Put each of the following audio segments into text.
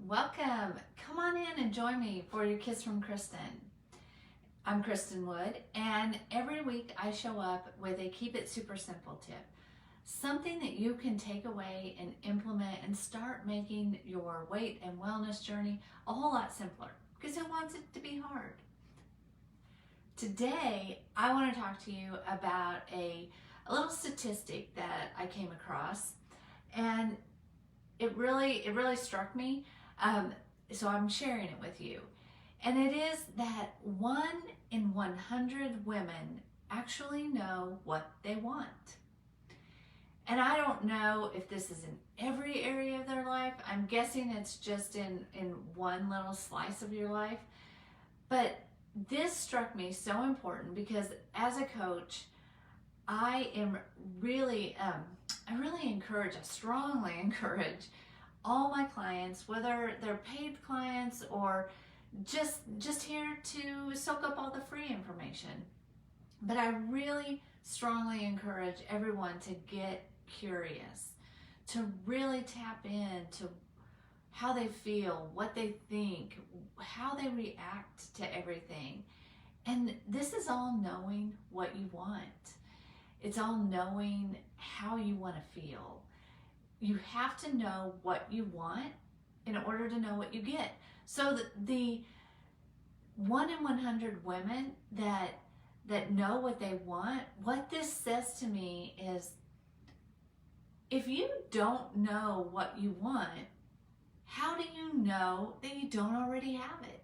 Welcome. Come on in and join me for your Kiss from Kristin. I'm Kristin Wood, and every week I show up with a keep it super simple tip. Something that you can take away and implement and start making your weight and wellness journey a whole lot simpler, because who wants it to be hard? Today, I want to talk to you about a little statistic that I came across, and it really struck me. So I'm sharing it with you. And it is that 1 in 100 women actually know what they want. And I don't know if this is in every area of their life. I'm guessing it's just in one little slice of your life. But this struck me so important because as a coach, I really encourage, I strongly encourage all my clients, whether they're paid clients or just here to soak up all the free information. But I really strongly encourage everyone to get curious, to really tap into how they feel, what they think, how they react to everything. And this is all knowing what you want. It's all knowing how you want to feel. You have to know what you want in order to know what you get. So the 1 in 100 women that know what they want, what this says to me is, if you don't know what you want, how do you know that you don't already have it?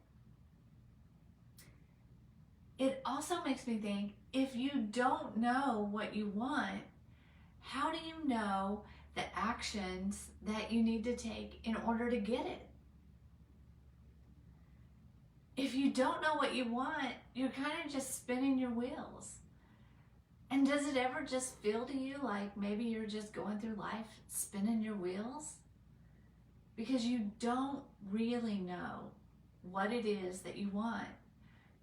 It also makes me think, if you don't know what you want, how do you know the actions that you need to take in order to get it? If you don't know what you want, you're kind of just spinning your wheels. And does it ever just feel to you like maybe you're just going through life spinning your wheels? Because you don't really know what it is that you want.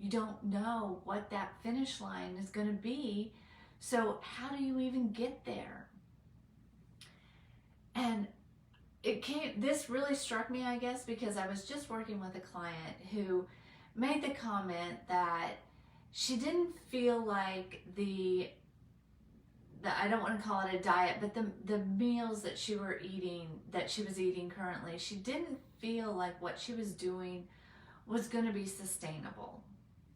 You don't know what that finish line is going to be. So how do you even get there? And this really struck me, I guess, because I was just working with a client who made the comment that she didn't feel like I don't want to call it a diet, but the meals that she was eating currently, she didn't feel like what she was doing was going to be sustainable.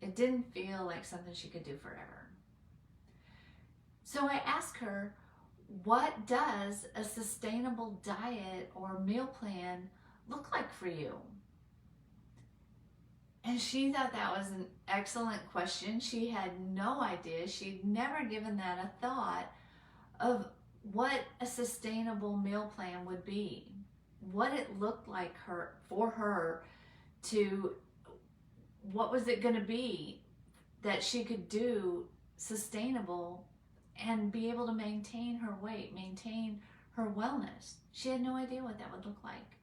It didn't feel like something she could do forever. So I asked her, what does a sustainable diet or meal plan look like for you? And she thought that was an excellent question. She had no idea. She'd never given that a thought of what a sustainable meal plan would be, what it looked like for her to, what was it going to be that she could do sustainable and be able to maintain her weight, maintain her wellness. She had no idea what that would look like.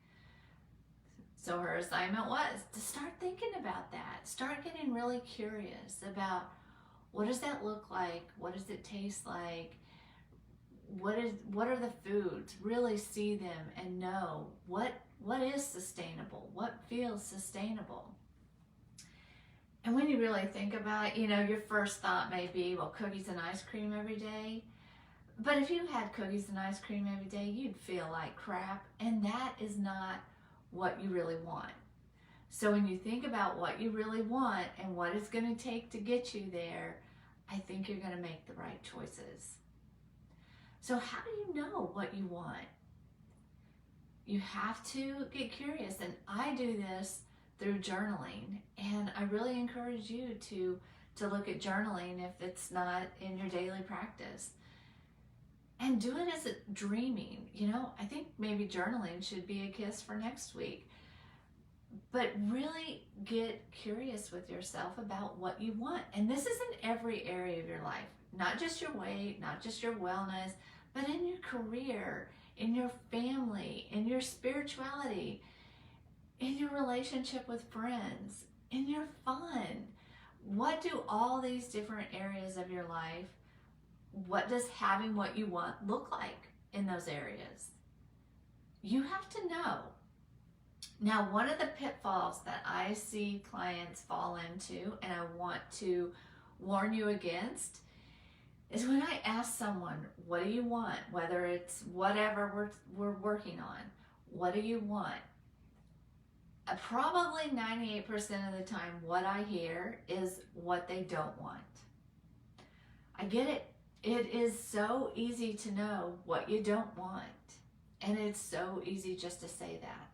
So her assignment was to start thinking about that. Start getting really curious about, what does that look like? What does it taste like? What are the foods? Really see them and know what is sustainable, what feels sustainable. And when you really think about it, your first thought may be, well, cookies and ice cream every day. But if you had cookies and ice cream every day, you'd feel like crap. And that is not what you really want. So when you think about what you really want and what it's going to take to get you there, I think you're going to make the right choices. So how do you know what you want? You have to get curious. And I do this through journaling, and I really encourage you to look at journaling if it's not in your daily practice, and do it as a dreaming. I think maybe journaling should be a kiss for next week, but really get curious with yourself about what you want. And this is in every area of your life, not just your weight, not just your wellness, but in your career, in your family, in your spirituality, in your relationship with friends, in your fun. What do all these different areas of your life, what does having what you want look like in those areas? You have to know. Now, one of the pitfalls that I see clients fall into, and I want to warn you against, is when I ask someone, what do you want? Whether it's whatever we're working on, what do you want? Probably 98% of the time, what I hear is what they don't want. I get it. It is so easy to know what you don't want. And it's so easy just to say that.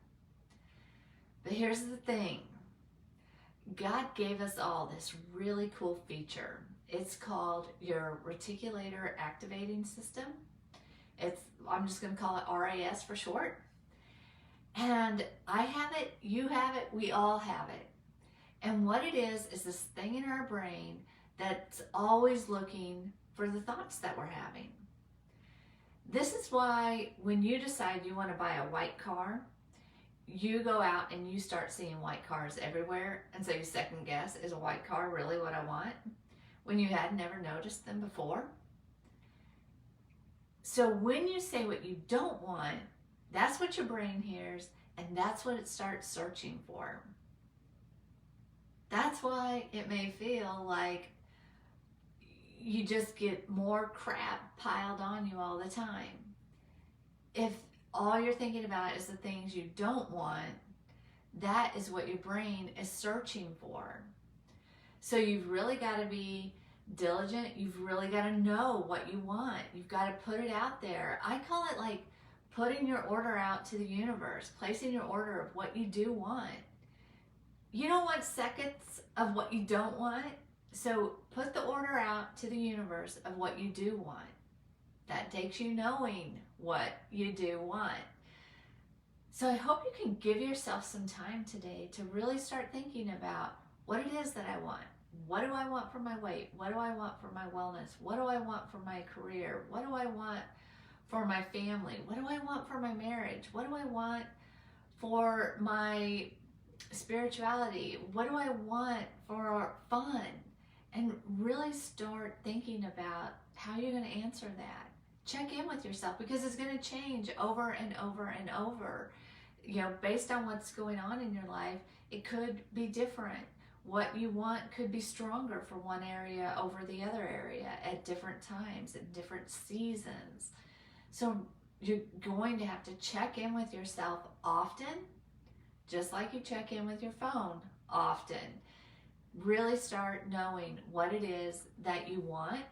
But here's the thing. God gave us all this really cool feature. It's called your Reticulator Activating System. I'm just going to call it RAS for short. And I have it, you have it, we all have it. And what it is this thing in our brain that's always looking for the thoughts that we're having. This is why when you decide you want to buy a white car, you go out and you start seeing white cars everywhere, and so you second guess, is a white car really what I want? When you had never noticed them before. So when you say what you don't want, that's what your brain hears, and that's what it starts searching for. That's why it may feel like you just get more crap piled on you all the time. If all you're thinking about is the things you don't want, that is what your brain is searching for. So you've really got to be diligent. You've really got to know what you want. You've got to put it out there. I call it like putting your order out to the universe, placing your order of what you do want. You don't want seconds of what you don't want, so put the order out to the universe of what you do want. That takes you knowing what you do want. So I hope you can give yourself some time today to really start thinking about what it is that I want. What do I want for my weight? What do I want for my wellness? What do I want for my career? What do I want for my family? What do I want for my marriage? What do I want for my spirituality? What do I want for fun? And really start thinking about how you're going to answer that. Check in with yourself, because it's going to change over and over and over. You know, based on what's going on in your life, it could be different. What you want could be stronger for one area over the other area at different times, at different seasons. So you're going to have to check in with yourself often, just like you check in with your phone often. Really start knowing what it is that you want.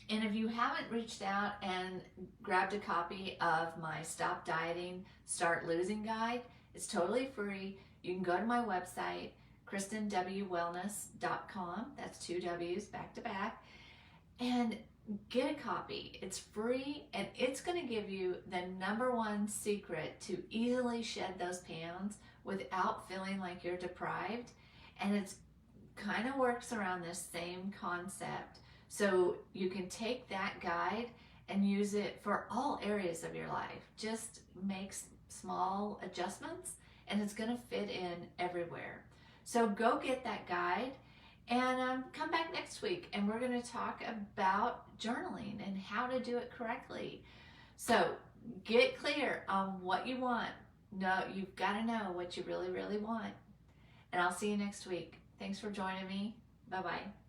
And if you haven't reached out and grabbed a copy of my Stop Dieting, Start Losing guide, it's totally free. You can go to my website, KristinWWellness.com. That's 2 W's back to back. And get a copy. It's free, and it's going to give you the #1 secret to easily shed those pounds without feeling like you're deprived. And it's kind of works around this same concept. So you can take that guide and use it for all areas of your life. Just make small adjustments, and it's going to fit in everywhere. So go get that guide. And come back next week, and we're going to talk about journaling and how to do it correctly. So get clear on what you want. No, you've got to know what you really, really want. And I'll see you next week. Thanks for joining me. Bye-bye.